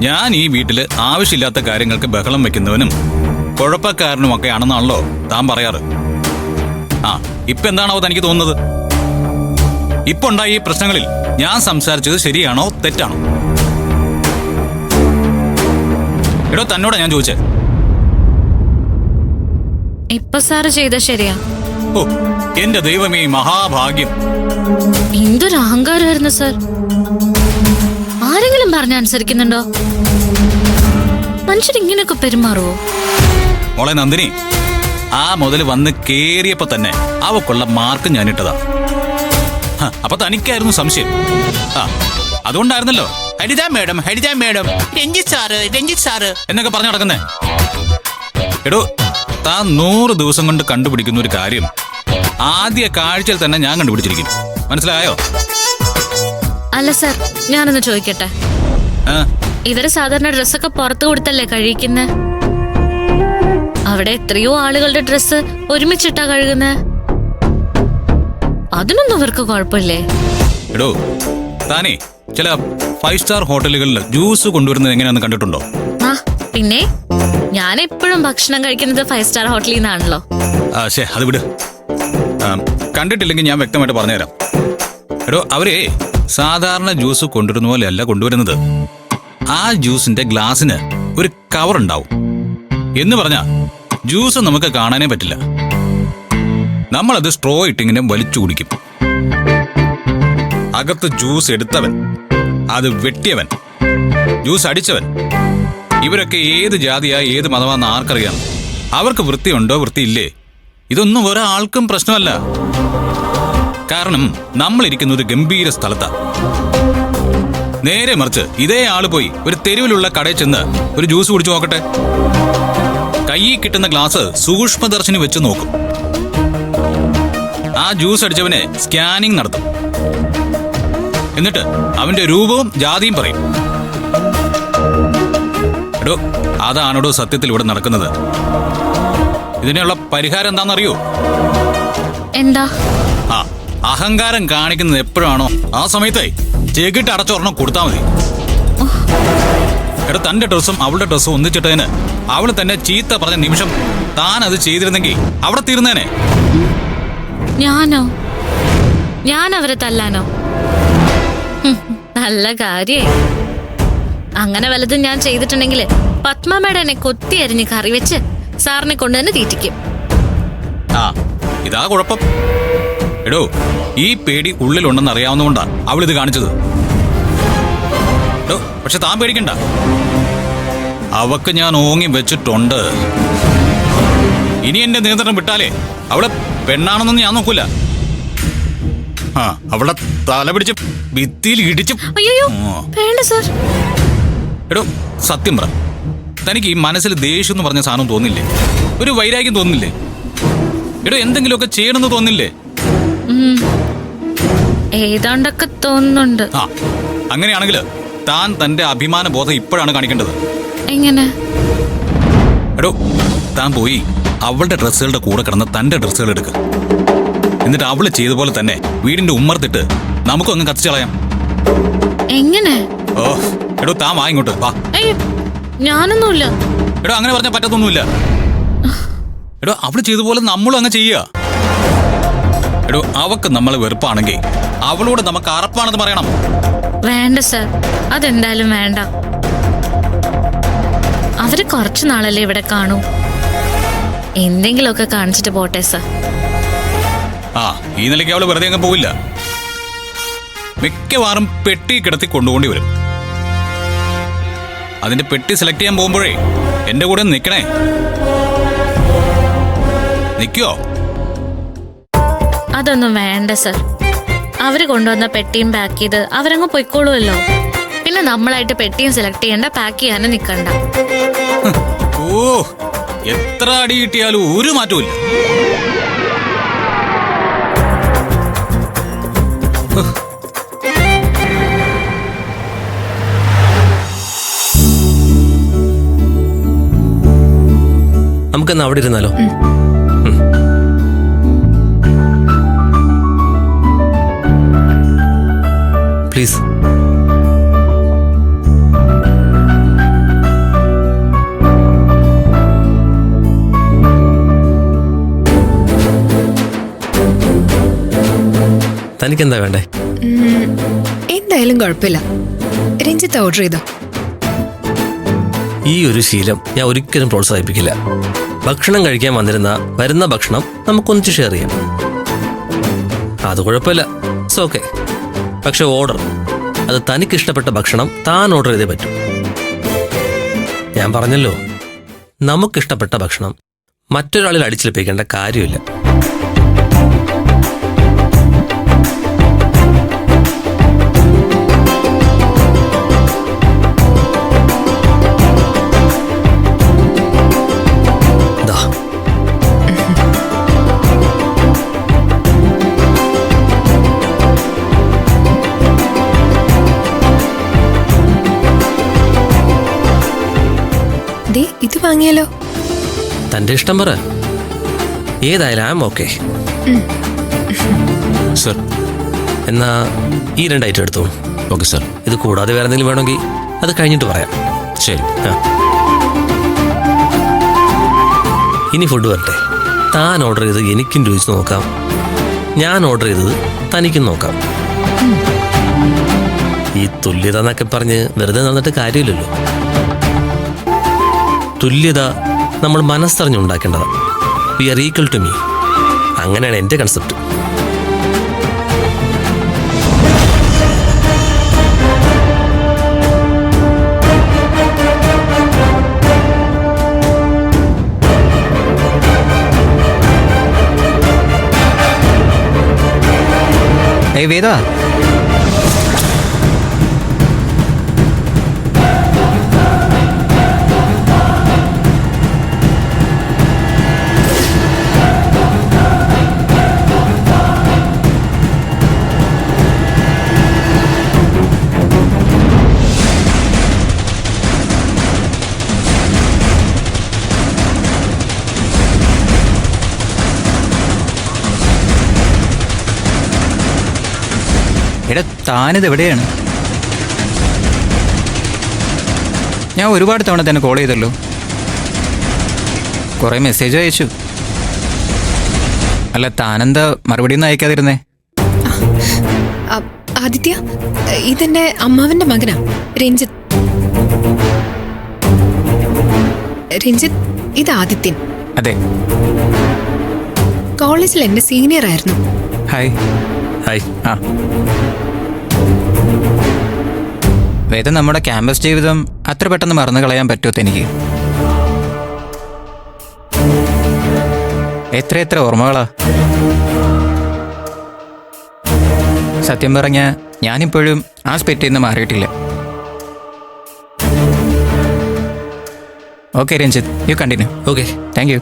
ഞാൻ ഈ വീട്ടില് ആവശ്യമില്ലാത്ത കാര്യങ്ങൾക്ക് ബഹളം വെക്കുന്നവനും കുഴപ്പക്കാരനുമൊക്കെ ആണെന്നാണല്ലോ താൻ പറയാറ്. ആ, ഇപ്പൊ എന്താണോ തനിക്ക് തോന്നുന്നത്? ഇപ്പൊ ഉണ്ടായ ഈ പ്രശ്നങ്ങളിൽ ഞാൻ സംസാരിച്ചത് ശരിയാണോ തെറ്റാണോ? എടോ, തന്നോടാ ഞാൻ ചോദിച്ചേ. ഇപ്പൊ സാറ് ചെയ്ത ശരിയാ. ഓ, എന്റെ ദൈവമേ, മഹാഭാഗ്യം. എന്തൊരു അഹങ്കാരമായിരുന്നു സാർ. ആരെങ്കിലും പറഞ്ഞ അനുസരിക്കുന്നുണ്ടോ? മനുഷ്യർ ഇങ്ങനെയൊക്കെ പെരുമാറുവോ? മോളെ നന്ദിനി, ആ മുതൽ വന്ന് കേറിയപ്പോ തന്നെ അവക്കുള്ള മാർക്ക് ഞാൻ ഇട്ടതാ. അപ്പൊ തനിക്കായിരുന്നു സംശയം. ആ, അതുകൊണ്ടായിരുന്നല്ലോ Haritha madam, Haritha madam, Ranjith sir, Ranjith sir എന്നൊക്കെ പറഞ്ഞു നടക്കുന്നേ. എടോ, താൻ 100 ദിവസം കൊണ്ട് കണ്ടുപിടിക്കുന്ന ഒരു കാര്യം ആദ്യ കാഴ്ചയിൽ തന്നെ ഞാൻ കണ്ടുപിടിച്ചിരിക്കും. മനസ്സിലായോ? അല്ല സാർ, ഞാനൊന്ന് ചോദിക്കട്ടെ. ഇവര് സാധാരണ ഡ്രസ്സൊക്കെ പുറത്തു കൊടുത്തല്ലേ കഴിക്കുന്നേ? അവിടെ എത്രയോ ആളുകളുടെ ഡ്രസ്സ് ഒരുമിച്ചിട്ടാ കഴുകുന്നേ. അതിനൊന്നും ഇവർക്ക് കുഴപ്പമില്ലേ? എടോ, താനേ ചില 5 സ്റ്റാർ ഹോട്ടലുകളിൽ ജ്യൂസ് കൊണ്ടുവരുന്നത് എങ്ങനെയാന്ന് കണ്ടിട്ടുണ്ടോ? ആ, പിന്നെ ഞാൻ എപ്പോഴും ഭക്ഷണം കഴിക്കുന്നത് 5 സ്റ്റാർ ഹോട്ടലിൽ നിന്നാണല്ലോ. അത് വിട്. കണ്ടിട്ടില്ലെങ്കിൽ ഞാൻ വ്യക്തമായിട്ട് പറഞ്ഞുതരാം. എടോ, അവരെ സാധാരണ ജ്യൂസ് കൊണ്ടുവരുന്ന പോലെയല്ല കൊണ്ടുവരുന്നത്. ആ ജ്യൂസിന്റെ ഗ്ലാസിന് ഒരു കവർ ഉണ്ടാവും. എന്ന് പറഞ്ഞാ ജ്യൂസ് നമുക്ക് കാണാനേ പറ്റില്ല. നമ്മളത് സ്ട്രോ ഇട്ടിങ്ങനെ വലിച്ചു കുടിക്കും. അകത്ത് ജ്യൂസ് എടുത്തവൻ, അത് വെട്ടിയവൻ, ജ്യൂസ് അടിച്ചവൻ, ഇവരൊക്കെ ഏത് ജാതിയാ ഏത് മതമാണെന്ന് ആർക്കറിയാം? അവർക്ക് വൃത്തിയുണ്ടോ വൃത്തിയില്ലേ? ഇതൊന്നും ഒരാൾക്കും പ്രശ്നമല്ല. കാരണം നമ്മളിരിക്കുന്ന ഒരു ഗംഭീര സ്ഥലത്താ. നേരെ മറിച്ച് ഇതേ ആള് പോയി ഒരു തെരുവിലുള്ള കടയിൽ ചെന്ന് ഒരു ജ്യൂസ് കുടിച്ചു നോക്കട്ടെ. കയ്യിൽ കിട്ടുന്ന ഗ്ലാസ് സൂക്ഷ്മദർശിനി വെച്ച് നോക്കും. ആ ജ്യൂസ് അടിച്ചവനെ സ്കാനിങ് നടത്തും. എന്നിട്ട് അവന്റെ രൂപവും ജാതിയും പറയും. എടോ, അതാണോ സത്യത്തിൽ ഇവിടെ നടക്കുന്നത്? ഇതിനുള്ള പരിഹാരം എന്താണെന്നറിയോ? എന്താ? ആ, അഹങ്കാരം കാണിക്കുന്നത് എപ്പോഴാണോ ആ സമയത്ത് ചെകിട്ട് അടച്ചൊരെണ്ണം കൊടുത്താൽ മതി. എടാ, തന്റെ ഡ്രസ്സും അവളുടെ ഡ്രസ്സും ഒന്നിച്ചിട്ടതിന് അവള് തന്നെ ചീത്ത പറഞ്ഞ നിമിഷം താൻ അത് ചെയ്തിരുന്നെങ്കിൽ അവിടെ തീർന്നേനെ. ഞാനോ? ഞാൻ അവരെ തല്ലാനോ? നല്ല കാര്യേ. അങ്ങനെ വല്ലതും ഞാൻ ചെയ്തിട്ടുണ്ടെങ്കിൽ പത്മ മേഡം എന്നെ കൊത്തി അരിഞ്ഞ് കറി വെച്ച് സാറിനെ കൊണ്ടുതന്നെ തീറ്റിക്കും. ആ, ഇതാ കുഴപ്പം. എടോ, ഈ പേടി ഉള്ളിലുണ്ടെന്ന് അറിയാവുന്നതുകൊണ്ടാ അവളിത് കാണിച്ചത്. എടോ, പക്ഷെ താൻ പേടിക്കണ്ട. അവക്ക് ഞാൻ ഓങ്ങി വെച്ചിട്ടുണ്ട്. ഇനി എന്റെ നിയന്ത്രണം വിട്ടാലേ അവളെ പെണ്ണാണെന്നൊന്നും ഞാൻ നോക്കൂല. ആ, അവളെ തല പിടിച്ച് ഭിത്തിയിൽ ഇടിച്ചു. അയ്യോ, വേണ്ട സാർ. എടോ, സത്യം പറ, തനിക്ക് ഈ മനസ്സിൽ ദേഷ്യം എന്ന് പറഞ്ഞ സാധനം തോന്നില്ലേ? ഒരു വൈരാഗ്യം തോന്നില്ലേ? എടോ, എന്തെങ്കിലുമൊക്കെ ചെയ്യണമെന്ന് തോന്നില്ലേ? ഏതാണ്ടൊക്കെ തോന്നുന്നുണ്ട്. ആ, അങ്ങനെയാണെങ്കിൽ താൻ തന്റെ അഭിമാന ബോധം ഇപ്പോഴാണ് കാണിക്കേണ്ടത്. എങ്ങനെ? എടോ, താൻ പോയി അവളുടെ ഡ്രസ്സുകളുടെ കൂടെ കിടന്ന് തന്റെ ഡ്രസ്സുകൾ എടുക്കുക. എന്നിട്ട് അവള് ചെയ്ത പോലെ തന്നെ വീടിന്റെ ഉമ്മർത്തിട്ട് നമുക്കൊന്നും കത്തിച്ചു കളയാം. എങ്ങനെ? ഓ, എടോ, താൻ വാ ഇങ്ങോട്ട് വാ. ഞാനൊന്നുമില്ല. എടോ, അങ്ങനെ പറഞ്ഞാൽ പറ്റത്തൊന്നുമില്ല. എടോ, അവള് ചെയ്ത പോലെ നമ്മളും അങ്ങ് ചെയ്യുക. എടോ, അവക്ക് നമ്മളെ വെറുപ്പാണെങ്കിൽ അവളോട് നമുക്ക് അറപ്പാണെന്ന് പറയണം. വേണ്ട സാർ, അതെന്തായാലും വേണ്ട. അവര് കുറച്ചു നാളല്ലേ ഇവിടെ കാണൂ. എന്തെങ്കിലുമൊക്കെ കാണിച്ചിട്ട് പോട്ടെ സാർ. ആ, ഈ നിലയ്ക്ക് അവള് വെറുതെ അങ്ങ് പോവില്ല. മിക്കവാറും പെട്ടി കിടത്തി കൊണ്ടുപോണ്ടി വരും. അതിന്റെ പെട്ടി സെലക്ട് ചെയ്യാൻ പോകുമ്പോഴേ എന്റെ കൂടെ നിൽക്കണേ. നിൽക്കോ? അതൊന്നും വേണ്ട സാർ. അവര് കൊണ്ടുവന്ന പെട്ടിയും പാക്ക് ചെയ്ത് അവരങ്ങ് പൊയ്ക്കോളുമല്ലോ. പിന്നെ നമ്മളായിട്ട് പെട്ടിയും സെലക്ട് ചെയ്യണ്ട, പാക്ക് ചെയ്യാനും നിൽക്കണ്ട. ഓ, എത്ര അടി കിട്ടിയാലും ഒരു മാറ്റവും ഇല്ല. നമുക്കെന്നാ അവിടെ ഇരുന്നാലോ? പ്ലീസ്. തനിക്കെന്താ വേണ്ടേ? എന്തായാലും കുഴപ്പമില്ല. രഞ്ജിത്ത് ഓർഡർ ചെയ്തോ. ഈ ഒരു ശീലം ഞാൻ ഒരിക്കലും പ്രോത്സാഹിപ്പിക്കില്ല. ഭക്ഷണം കഴിക്കാൻ വരുന്ന ഭക്ഷണം നമുക്കൊന്നിച്ച് ഷെയർ ചെയ്യാം. അത് കുഴപ്പമില്ല, ഇറ്റ്സ് ഓക്കെ. പക്ഷെ ഓർഡർ, അത് തനിക്കിഷ്ടപ്പെട്ട ഭക്ഷണം താൻ ഓർഡർ ചെയ്തേ പറ്റൂ. ഞാൻ പറഞ്ഞല്ലോ, നമുക്കിഷ്ടപ്പെട്ട ഭക്ഷണം മറ്റൊരാളിൽ അടിച്ചേൽപ്പിക്കേണ്ട കാര്യമില്ല. ഇത് വാങ്ങിയാലോ? തന്റെ ഇഷ്ടം പറ. ഏതായാലും ആം ഓക്കെ. സർ, എന്നാ ഈ 2 ഐറ്റം എടുത്തോളൂ. Okay sir. ഇത് കൂടാതെ വേറെ എന്തെങ്കിലും വേണമെങ്കിൽ അത് കഴിഞ്ഞിട്ട് പറയാം. ശരി. ഇനി ഫുഡ് വരട്ടെ. താൻ ഓർഡർ ചെയ്ത് എനിക്കും രുചിച്ച് നോക്കാം, ഞാൻ ഓർഡർ ചെയ്തത് തനിക്കും നോക്കാം. ഈ തുല്യത എന്നൊക്കെ പറഞ്ഞ് വെറുതെ നടന്നിട്ട് കാര്യമില്ലല്ലോ. തുല്യത നമ്മൾ മനസ്സറിഞ്ഞുണ്ടാക്കേണ്ടതാണ്. We are equal to me. അങ്ങനെയാണ് എൻ്റെ കൺസെപ്റ്റ്. വേദ, എടാ താനിത് എവിടെയാണ്? ഞാൻ ഒരുപാട് തവണ തന്നെ കോൾ ചെയ്തല്ലോ, കുറേ മെസ്സേജ് അയച്ചു. അല്ല, താനെന്താ മറുപടി ഒന്നും അയക്കാതിരുന്നേ? ആദിത്യ, ഇതെന്റെ അമ്മാവന്റെ മകനാ, രഞ്ജിത്ത്. രഞ്ജിത്ത്, ഇത് ആദിത്യൻ. അതെ. കോളേജിൽ എന്റെ സീനിയർ ആയിരുന്നു. ഹായ്. ഹായ്. ആ വേദ, നമ്മുടെ ക്യാമ്പസ് ജീവിതം അത്ര പെട്ടെന്ന് മറന്നു കളയാൻ പറ്റുമോ എനിക്ക്? എത്ര ഓർമ്മകളാ. സത്യം പറഞ്ഞ ഞാനിപ്പോഴും ആ സ്പെറ്റിൽ നിന്ന് മാറിയിട്ടില്ല. Okay Ranjith, you continue. Okay, thank you.